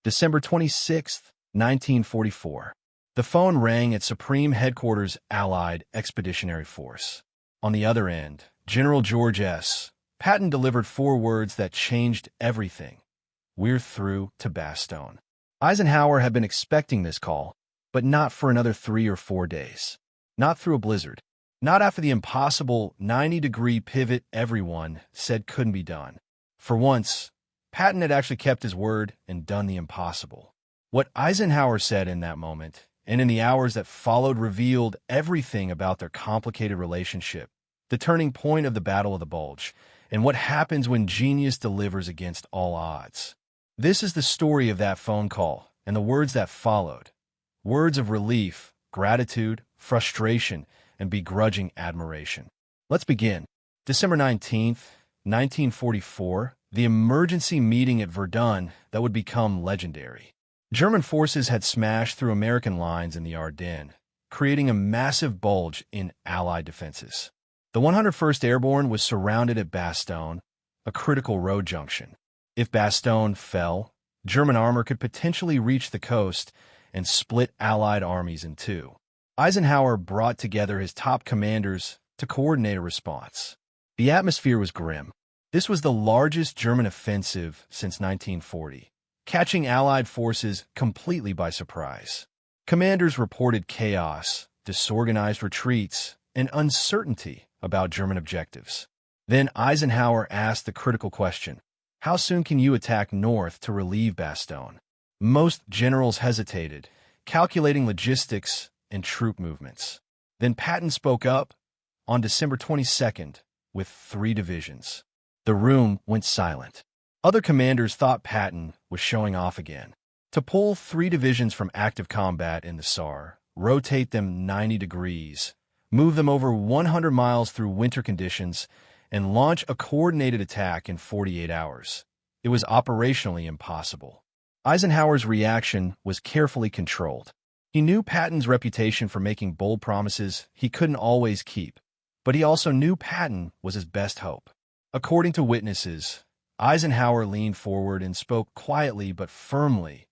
December 26, 1944. The phone rang at Supreme Headquarters Allied Expeditionary Force. On the other end, General George S. Patton delivered 4 words that changed everything. "We're through to Bastogne." Eisenhower had been expecting this call, but not for another 3 or 4 days. Not through a blizzard. Not after the impossible 90-degree pivot everyone said couldn't be done. For once, Patton had actually kept his word and done the impossible. What Eisenhower said in that moment, and in the hours that followed, revealed everything about their complicated relationship, the turning point of the Battle of the Bulge, and what happens when genius delivers against all odds. This is the story of that phone call and the words that followed. Words of relief, gratitude, frustration, and begrudging admiration. Let's begin. December 19th, 1944, the emergency meeting at Verdun that would become legendary. German forces had smashed through American lines in the Ardennes, creating a massive bulge in Allied defenses. The 101st Airborne was surrounded at Bastogne, a critical road junction. If Bastogne fell, German armor could potentially reach the coast and split Allied armies in two. Eisenhower brought together his top commanders to coordinate a response. The atmosphere was grim. This was the largest German offensive since 1940, catching Allied forces completely by surprise. Commanders reported chaos, disorganized retreats, and uncertainty about German objectives. Then Eisenhower asked the critical question: how soon can you attack north to relieve Bastogne? Most generals hesitated, calculating logistics and troop movements. Then Patton spoke up on December 22nd with 3 divisions. The room went silent. Other commanders thought Patton was showing off again. To pull 3 divisions from active combat in the Saar, rotate them 90 degrees, move them over 100 miles through winter conditions, and launch a coordinated attack in 48 hours. It was operationally impossible. Eisenhower's reaction was carefully controlled. He knew Patton's reputation for making bold promises he couldn't always keep, but he also knew Patton was his best hope. According to witnesses, Eisenhower leaned forward and spoke quietly but firmly.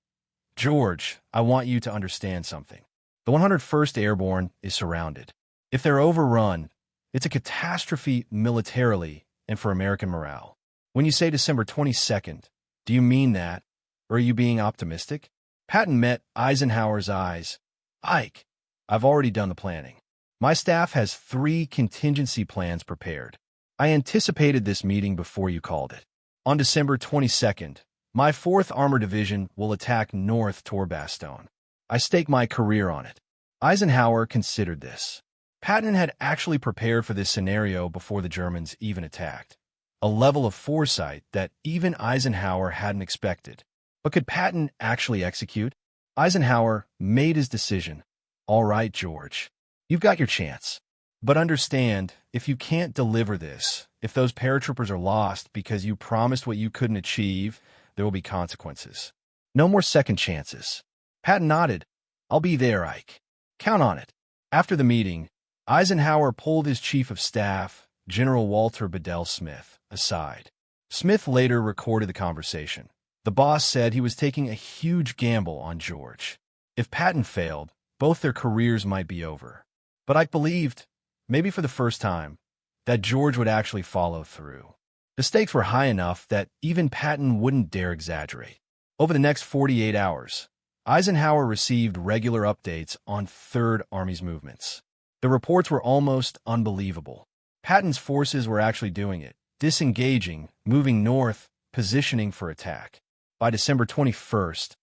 "George, I want you to understand something. The 101st Airborne is surrounded. If they're overrun, it's a catastrophe militarily and for American morale. When you say December 22nd, do you mean that, or are you being optimistic?" Patton met Eisenhower's eyes. "Ike, I've already done the planning. My staff has 3 contingency plans prepared. I anticipated this meeting before you called it. On December 22nd, my 4th Armored Division will attack north toward Bastogne. I stake my career on it." Eisenhower considered this. Patton had actually prepared for this scenario before the Germans even attacked, a level of foresight that even Eisenhower hadn't expected. But could Patton actually execute? Eisenhower made his decision. "All right, George, you've got your chance. But understand, if you can't deliver this, if those paratroopers are lost because you promised what you couldn't achieve, there will be consequences. No more second chances." Patton nodded. "I'll be there, Ike. Count on it." After the meeting, Eisenhower pulled his chief of staff, General Walter Bedell Smith, aside. Smith later recorded the conversation. The boss said he was taking a huge gamble on George. If Patton failed, both their careers might be over. But Ike believed, maybe for the first time, that George would actually follow through. The stakes were high enough that even Patton wouldn't dare exaggerate. Over the next 48 hours, Eisenhower received regular updates on Third Army's movements. The reports were almost unbelievable. Patton's forces were actually doing it, disengaging, moving north, positioning for attack. By December 21st,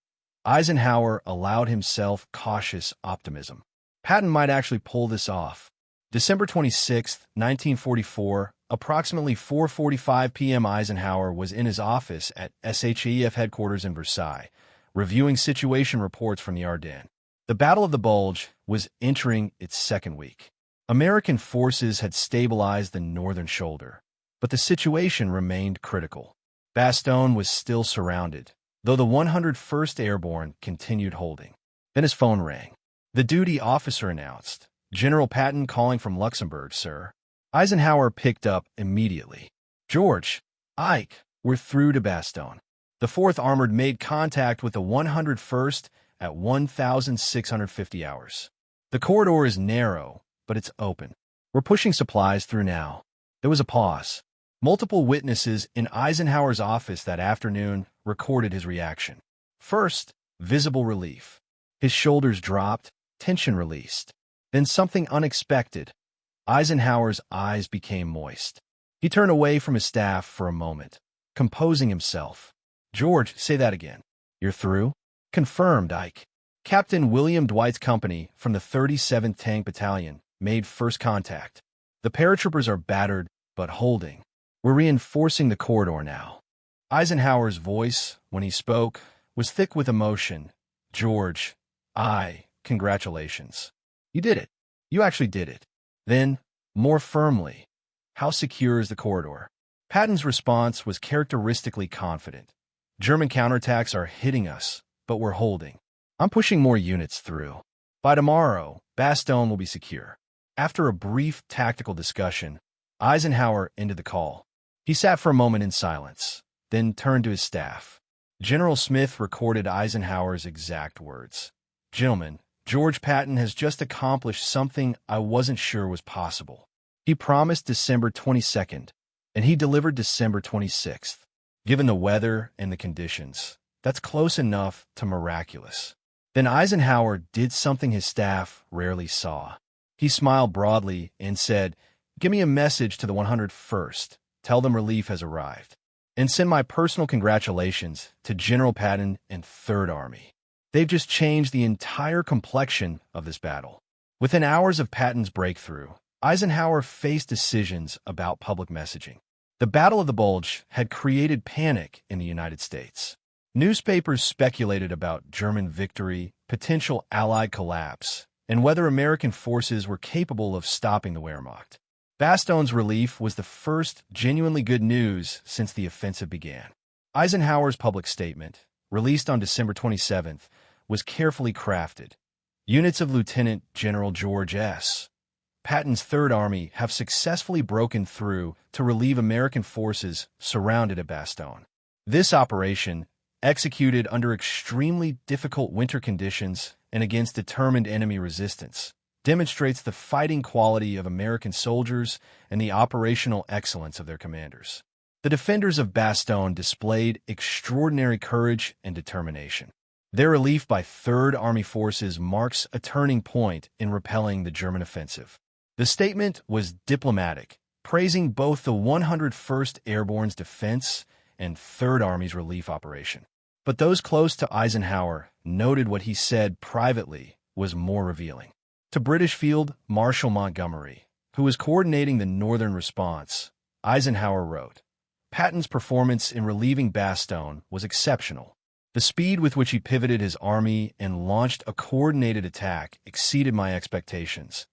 Eisenhower allowed himself cautious optimism. Patton might actually pull this off. December 26, 1944, approximately 4:45 p.m. Eisenhower was in his office at SHEF headquarters in Versailles, reviewing situation reports from the Ardennes. The Battle of the Bulge was entering its 2nd week. American forces had stabilized the northern shoulder, but the situation remained critical. Bastogne was still surrounded, though the 101st Airborne continued holding. Then his phone rang. The duty officer announced, "General Patton calling from Luxembourg, sir." Eisenhower picked up immediately. "George, Ike, we're through to Bastogne." The 4th Armored made contact with the 101st at 1,650 hours. The corridor is narrow, but it's open. We're pushing supplies through now. There was a pause. Multiple witnesses in Eisenhower's office that afternoon recorded his reaction. First, visible relief. His shoulders dropped, tension released. Then something unexpected. Eisenhower's eyes became moist. He turned away from his staff for a moment, composing himself. "George, say that again." "You're through?" "Confirmed, Ike." Captain William Dwight's company from the 37th Tank Battalion made first contact. "The paratroopers are battered, but holding. We're reinforcing the corridor now." Eisenhower's voice, when he spoke, was thick with emotion. "George, congratulations. You did it. You actually did it." Then, more firmly, "How secure is the corridor?" Patton's response was characteristically confident. "German counterattacks are hitting us, but we're holding. I'm pushing more units through. By tomorrow, Bastogne will be secure." After a brief tactical discussion, Eisenhower ended the call. He sat for a moment in silence, then turned to his staff. General Smith recorded Eisenhower's exact words. "Gentlemen, GeorgeSPatton has just accomplished something I wasn't sure was possible. He promised December 22nd, and he delivered December 26th. Given the weather and the conditions, that's close enough to miraculous." Then Eisenhower did something his staff rarely saw. He smiled broadly and said, "Give me a message to the 101st. Tell them relief has arrived. And send my personal congratulations to General Patton and 3rd Army. They've just changed the entire complexion of this battle." Within hours of Patton's breakthrough, Eisenhower faced decisions about public messaging. The Battle of the Bulge had created panic in the United States. Newspapers speculated about German victory, potential Allied collapse, and whether American forces were capable of stopping the Wehrmacht. Bastogne's relief was the first genuinely good news since the offensive began. Eisenhower's public statement, released on December 27th, was carefully crafted. Units of Lieutenant General George S. Patton's 3rd Army have successfully broken through to relieve American forces surrounded at Bastogne. This operation, executed under extremely difficult winter conditions and against determined enemy resistance, demonstrates the fighting quality of American soldiers and the operational excellence of their commanders. The defenders of Bastogne displayed extraordinary courage and determination. Their relief by 3rd Army forces marks a turning point in repelling the German offensive. The statement was diplomatic, praising both the 101st Airborne's defense and 3rd Army's relief operation. But those close to Eisenhower noted what he said privately was more revealing. To British Field Marshal Montgomery, who was coordinating the northern response, Eisenhower wrote, "Patton's performance in relieving Bastogne was exceptional. The speed with which he pivoted his army and launched a coordinated attack exceeded my expectations,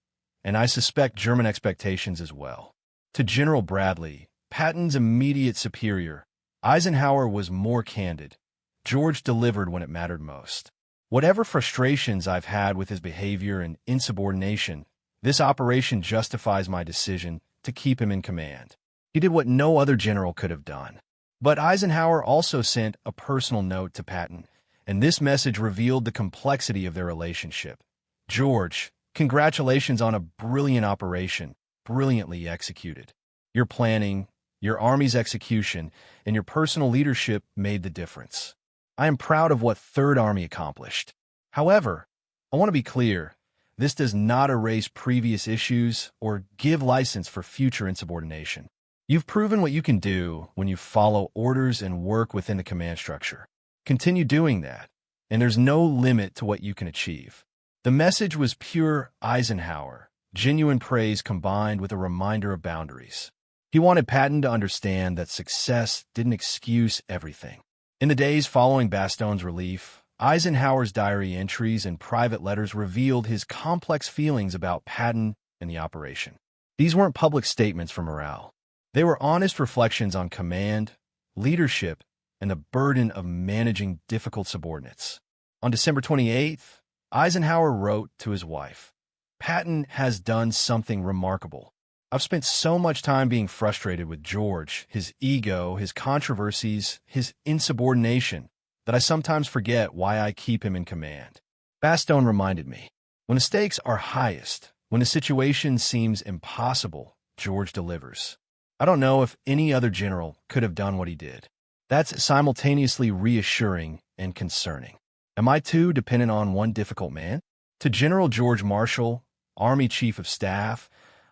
and I suspect German expectations as well." To General Bradley, Patton's immediate superior, Eisenhower was more candid. "George delivered when it mattered most. Whatever frustrations I've had with his behavior and insubordination, this operation justifies my decision to keep him in command. He did what no other general could have done." But Eisenhower also sent a personal note to Patton, and this message revealed the complexity of their relationship. "George, congratulations on a brilliant operation, brilliantly executed. Your planning, your Army's execution, and your personal leadership made the difference. I am proud of what 3rd Army accomplished. However, I want to be clear, this does not erase previous issues or give license for future insubordination. You've proven what you can do when you follow orders and work within the command structure. Continue doing that, and there's no limit to what you can achieve." The message was pure Eisenhower, genuine praise combined with a reminder of boundaries. He wanted Patton to understand that success didn't excuse everything. In the days following Bastogne's relief, Eisenhower's diary entries and private letters revealed his complex feelings about Patton and the operation. These weren't public statements for morale. They were honest reflections on command, leadership, and the burden of managing difficult subordinates. On December 28th, Eisenhower wrote to his wife, "Patton has done something remarkable. I've spent so much time being frustrated with George, his ego, his controversies, his insubordination, that I sometimes forget why I keep him in command. Bastogne reminded me, when the stakes are highest, when the situation seems impossible, George delivers. I don't know if any other general could have done what he did. That's simultaneously reassuring and concerning. Am I too dependent on one difficult man? To General George Marshall, Army Chief of Staff,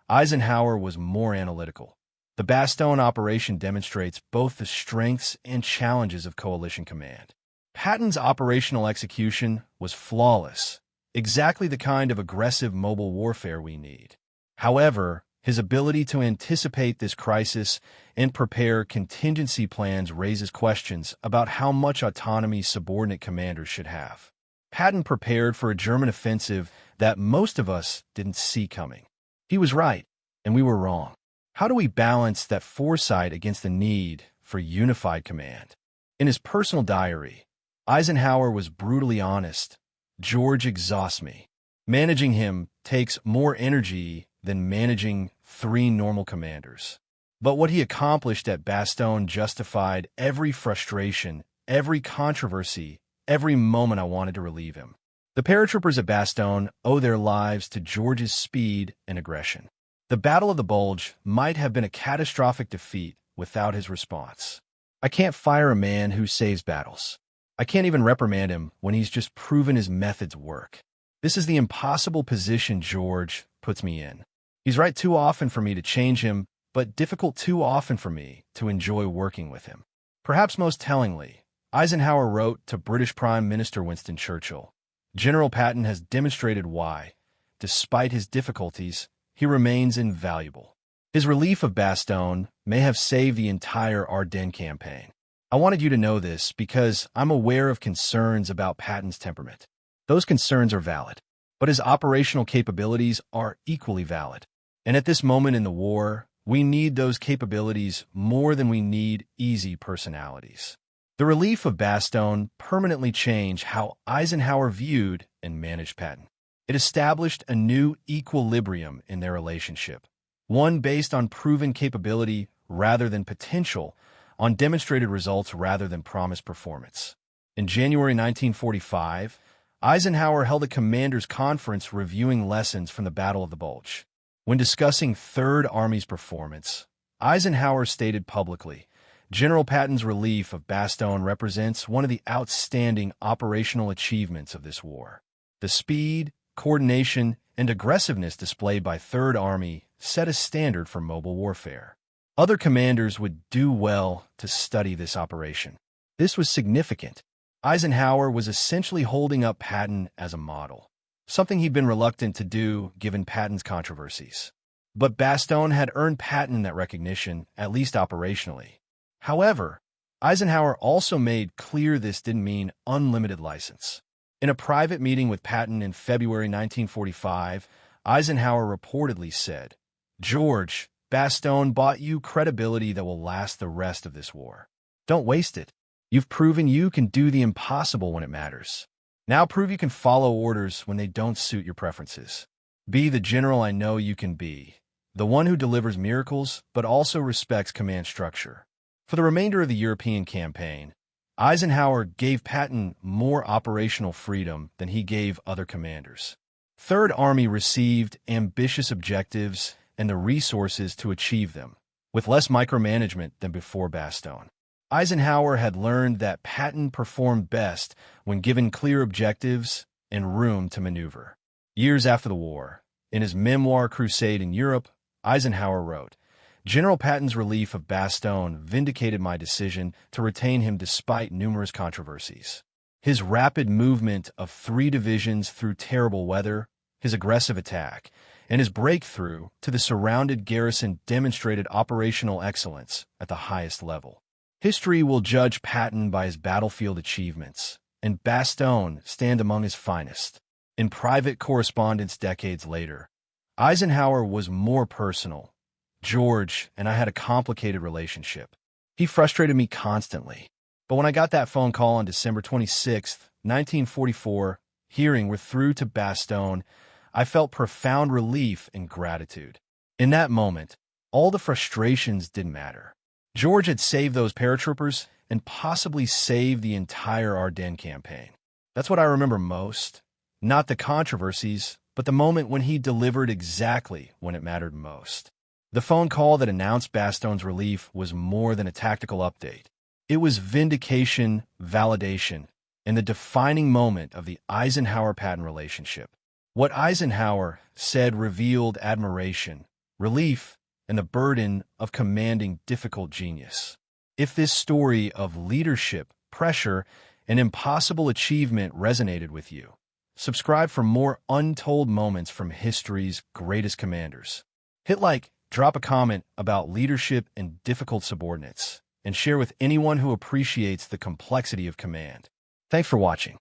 Eisenhower was more analytical. The Bastogne operation demonstrates both the strengths and challenges of coalition command. Patton's operational execution was flawless, exactly the kind of aggressive mobile warfare we need. However, his ability to anticipate this crisis and prepare contingency plans raises questions about how much autonomy subordinate commanders should have. Patton prepared for a German offensive that most of us didn't see coming. He was right, and we were wrong. How do we balance that foresight against the need for unified command? In his personal diary, Eisenhower was brutally honest. George exhausts me. Managing him takes more energy than managing 3 normal commanders. But what he accomplished at Bastogne justified every frustration, every controversy, every moment I wanted to relieve him. The paratroopers at Bastogne owe their lives to George's speed and aggression. The Battle of the Bulge might have been a catastrophic defeat without his response. I can't fire a man who saves battles. I can't even reprimand him when he's just proven his methods work. This is the impossible position George puts me in. He's right too often for me to change him, but difficult too often for me to enjoy working with him. Perhaps most tellingly, Eisenhower wrote to British Prime Minister Winston Churchill, General Patton has demonstrated why, despite his difficulties, he remains invaluable. His relief of Bastogne may have saved the entire Ardennes campaign. I wanted you to know this because I'm aware of concerns about Patton's temperament. Those concerns are valid, but his operational capabilities are equally valid. And at this moment in the war, we need those capabilities more than we need easy personalities. The relief of Bastogne permanently changed how Eisenhower viewed and managed Patton. It established a new equilibrium in their relationship, one based on proven capability rather than potential, on demonstrated results rather than promised performance. In January 1945, Eisenhower held a commanders' conference reviewing lessons from the Battle of the Bulge. When discussing Third Army's performance, Eisenhower stated publicly, General Patton's relief of Bastogne represents one of the outstanding operational achievements of this war. The speed, coordination, and aggressiveness displayed by Third Army set a standard for mobile warfare. Other commanders would do well to study this operation. This was significant. Eisenhower was essentially holding up Patton as a model, something he'd been reluctant to do given Patton's controversies. But Bastogne had earned Patton that recognition, at least operationally. However, Eisenhower also made clear this didn't mean unlimited license. In a private meeting with Patton in February 1945, Eisenhower reportedly said, George, Bastogne bought you credibility that will last the rest of this war. Don't waste it. You've proven you can do the impossible when it matters. Now prove you can follow orders when they don't suit your preferences. Be the general I know you can be, the one who delivers miracles but also respects command structure. For the remainder of the European campaign, Eisenhower gave Patton more operational freedom than he gave other commanders. Third Army received ambitious objectives and the resources to achieve them, with less micromanagement than before Bastogne. Eisenhower had learned that Patton performed best when given clear objectives and room to maneuver. Years after the war, in his memoir Crusade in Europe, Eisenhower wrote, General Patton's relief of Bastogne vindicated my decision to retain him despite numerous controversies. His rapid movement of 3 divisions through terrible weather, his aggressive attack, and his breakthrough to the surrounded garrison demonstrated operational excellence at the highest level. History will judge Patton by his battlefield achievements, and Bastogne stand among his finest. In private correspondence decades later, Eisenhower was more personal. George and I had a complicated relationship. He frustrated me constantly. But when I got that phone call on December 26, 1944, hearing we're through to Bastogne, I felt profound relief and gratitude. In that moment, all the frustrations didn't matter. George had saved those paratroopers and possibly saved the entire Ardennes campaign. That's what I remember most. Not the controversies, but the moment when he delivered exactly when it mattered most. The phone call that announced Bastogne's relief was more than a tactical update. It was vindication, validation, and the defining moment of the Eisenhower-Patton relationship. What Eisenhower said revealed admiration, relief, and the burden of commanding difficult genius. If this story of leadership, pressure, and impossible achievement resonated with you, subscribe for more untold moments from history's greatest commanders. Hit like, drop a comment about leadership and difficult subordinates, and share with anyone who appreciates the complexity of command. Thanks for watching.